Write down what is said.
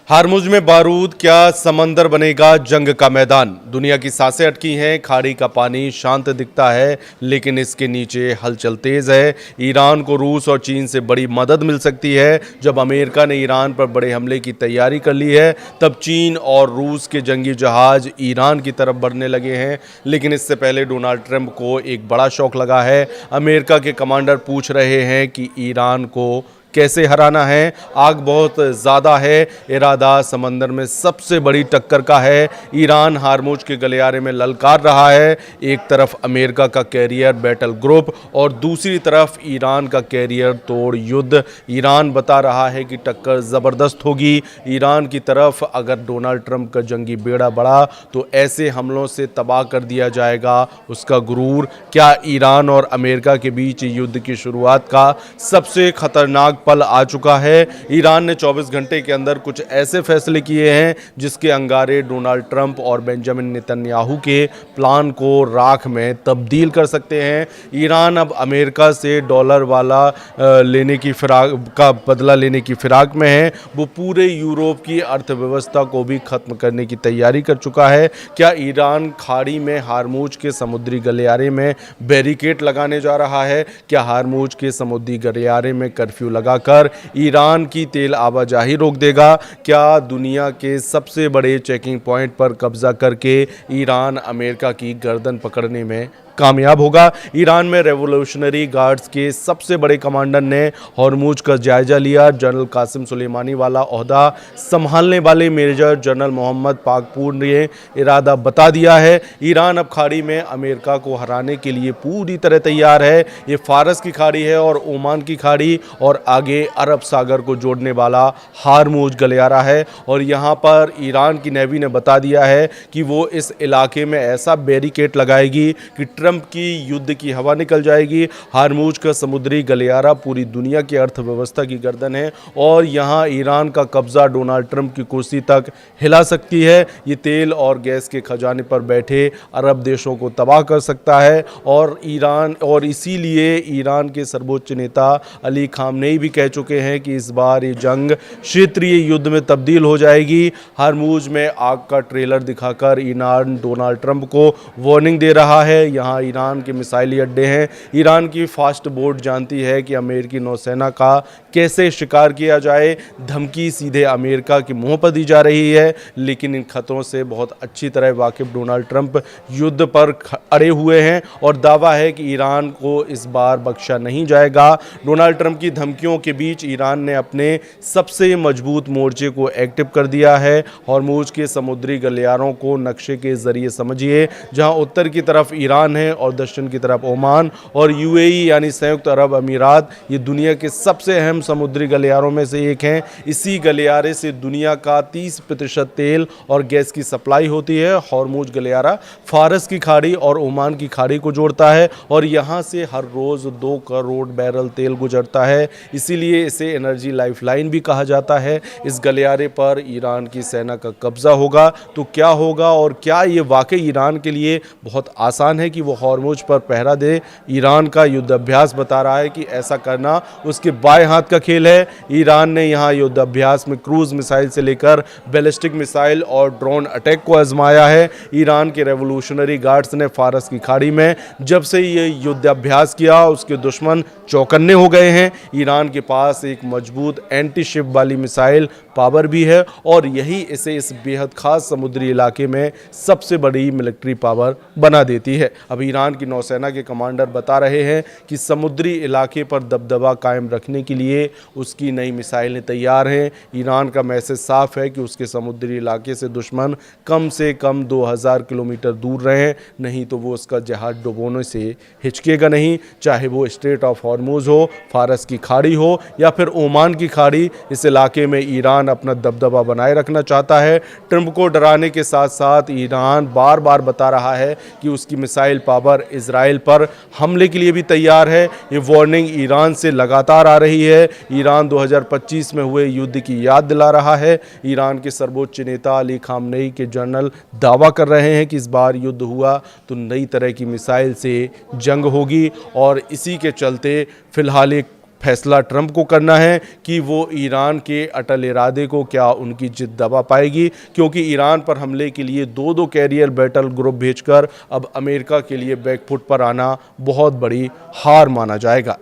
हारमुज में बारूद, क्या समंदर बनेगा जंग का मैदान। दुनिया की सांसें अटकी हैं, खाड़ी का पानी शांत दिखता है, लेकिन इसके नीचे हलचल तेज है। ईरान को रूस और चीन से बड़ी मदद मिल सकती है। जब अमेरिका ने ईरान पर बड़े हमले की तैयारी कर ली है, तब चीन और रूस के जंगी जहाज ईरान की तरफ बढ़ने लगे हैं। लेकिन इससे पहले डोनाल्ड ट्रंप को एक बड़ा शौक लगा है। अमेरिका के कमांडर पूछ रहे हैं कि ईरान को कैसे हराना है। आग बहुत ज़्यादा है, इरादा समंदर में सबसे बड़ी टक्कर का है। ईरान हारमुज के गलियारे में ललकार रहा है। एक तरफ अमेरिका का कैरियर बैटल ग्रुप और दूसरी तरफ ईरान का कैरियर तोड़ युद्ध। ईरान बता रहा है कि टक्कर ज़बरदस्त होगी। ईरान की तरफ अगर डोनाल्ड ट्रंप का जंगी बेड़ा बढ़ा तो ऐसे हमलों से तबाह कर दिया जाएगा उसका गुरूर। क्या ईरान और अमेरिका के बीच युद्ध की शुरुआत का सबसे खतरनाक पल आ चुका है। ईरान ने 24 घंटे के अंदर कुछ ऐसे फैसले किए हैं जिसके अंगारे डोनाल्ड ट्रंप और बेंजामिन नेतन्याहू के प्लान को राख में तब्दील कर सकते हैं। ईरान अब अमेरिका से डॉलर वाला लेने की फिराक का बदला लेने की फिराक में है। वो पूरे यूरोप की अर्थव्यवस्था को भी खत्म करने की तैयारी कर चुका है। क्या ईरान खाड़ी में हारमुज के समुद्री गलियारे में बैरिकेड लगाने जा रहा है? क्या हारमुज के समुद्री गलियारे में कर्फ्यू लगा कर ईरान की तेल आवाजाही रोक देगा? क्या दुनिया के सबसे बड़े चेकिंग पॉइंट पर कब्जा करके ईरान अमेरिका की गर्दन पकड़ने में कामयाब होगा? ईरान में रेवोल्यूशनरी गार्ड्स के सबसे बड़े कमांडर ने हॉर्मुज का जायजा लिया। जनरल कासिम सुलेमानी वाला ओहदा संभालने वाले मेजर जनरल मोहम्मद पाकपूर ने इरादा बता दिया है। ईरान अब खाड़ी में अमेरिका को हराने के लिए पूरी तरह तैयार है। ये फारस की खाड़ी है और ओमान की खाड़ी और आगे अरब सागर को जोड़ने वाला हारमुज गलियारा है। और यहाँ पर ईरान की नेवी ने बता दिया है कि वो इस इलाके में ऐसा बैरिकेड लगाएगी कि ट्रंप की युद्ध की हवा निकल जाएगी। हारमुज का समुद्री गलियारा पूरी दुनिया की अर्थव्यवस्था की गर्दन है और यहाँ ईरान का कब्जा डोनाल्ड ट्रंप की कुर्सी तक हिला सकती है। ये तेल और गैस के खजाने पर बैठे अरब देशों को तबाह कर सकता है और इसीलिए ईरान के सर्वोच्च नेता अली खामनेई भी कह चुके हैं कि इस बार ये जंग क्षेत्रीय युद्ध में तब्दील हो जाएगी। हारमुज में आग का ट्रेलर दिखाकर ईरान डोनाल्ड ट्रंप को वार्निंग दे रहा है। यहाँ ईरान के मिसाइली अड्डे हैं। ईरान की फास्ट बोट जानती है कि अमेरिकी नौसेना का कैसे शिकार किया जाए। धमकी सीधे अमेरिका के मुंह पर दी जा रही है, लेकिन इन खतरों से बहुत अच्छी तरह वाकिफ डोनाल्ड ट्रंप युद्ध पर अड़े हुए हैं और दावा है कि ईरान को इस बार बख्शा नहीं जाएगा। डोनाल्ड ट्रंप की धमकियों के बीच ईरान ने अपने सबसे मजबूत मोर्चे को एक्टिव कर दिया है। हॉर्मुज के समुद्री गलियारों को नक्शे के जरिए समझिए, जहां उत्तर की तरफ ईरान है और दक्षिण की तरफ ओमान और यूएई यानी संयुक्त अरब अमीरात। ये दुनिया के सबसे अहम समुद्री गलियारों में से एक हैं। इसी गलियारे से दुनिया का 30% तेल और गैस की सप्लाई होती है। हॉर्मुज गलियारा फारस की खाड़ी और ओमान की खाड़ी को जोड़ता है और यहाँ से हर रोज 2 करोड़ बैरल तेल गुजरता है। इसीलिए इसे एनर्जी लाइफलाइन भी कहा जाता है। इस गलियारे पर ईरान की सेना का कब्जा होगा तो क्या होगा और क्या ये वाकई ईरान के लिए बहुत आसान है कि वो हॉर्मुज पर पहरा दे? ईरान का युद्ध अभ्यास बता रहा है कि ऐसा करना उसके बाएं हाथ का खेल है। ईरान ने यहां युद्ध अभ्यास में क्रूज मिसाइल से लेकर बैलिस्टिक मिसाइल और ड्रोन अटैक को आजमाया है। ईरान के रेवोल्यूशनरी गार्ड्स ने फारस की खाड़ी में जब से ये युद्ध अभ्यास किया, उसके दुश्मन चौकन्ने हो गए हैं। ईरान के पास एक मजबूत एंटी शिप वाली मिसाइल पावर भी है और यही इसे इस बेहद खास समुद्री इलाके में सबसे बड़ी मिलिट्री पावर बना देती है। अब ईरान की नौसेना के कमांडर बता रहे हैं कि समुद्री इलाके पर दबदबा कायम रखने के लिए उसकी नई मिसाइलें तैयार हैं। ईरान का मैसेज साफ है कि उसके समुद्री इलाके से दुश्मन कम से कम 2000 किलोमीटर दूर रहें, नहीं तो वो उसका जहाज डुबोने से हिचकेगा नहीं। चाहे वो स्ट्रेट ऑफ हॉर्मुज हो, फारस की खाड़ी हो या फिर ओमान की खाड़ी, इस इलाके में ईरान अपना दबदबा बनाए रखना चाहता है। ट्रंप को डराने के साथ साथ ईरान बार बार बता रहा है कि उसकी मिसाइल पावर इजराइल पर हमले के लिए भी तैयार है। ये वार्निंग ईरान से लगातार आ रही है। ईरान 2025 में हुए युद्ध की याद दिला रहा है। ईरान के सर्वोच्च नेता अली खामनेई के जनरल दावा कर रहे हैं कि इस बार युद्ध हुआ तो नई तरह की मिसाइल से जंग होगी और इसी के चलते फिलहाल एक फैसला ट्रंप को करना है कि वो ईरान के अटल इरादे को क्या उनकी जिद दबा पाएगी, क्योंकि ईरान पर हमले के लिए दो कैरियर बैटल ग्रुप भेजकर अब अमेरिका के लिए बैकफुट पर आना बहुत बड़ी हार माना जाएगा।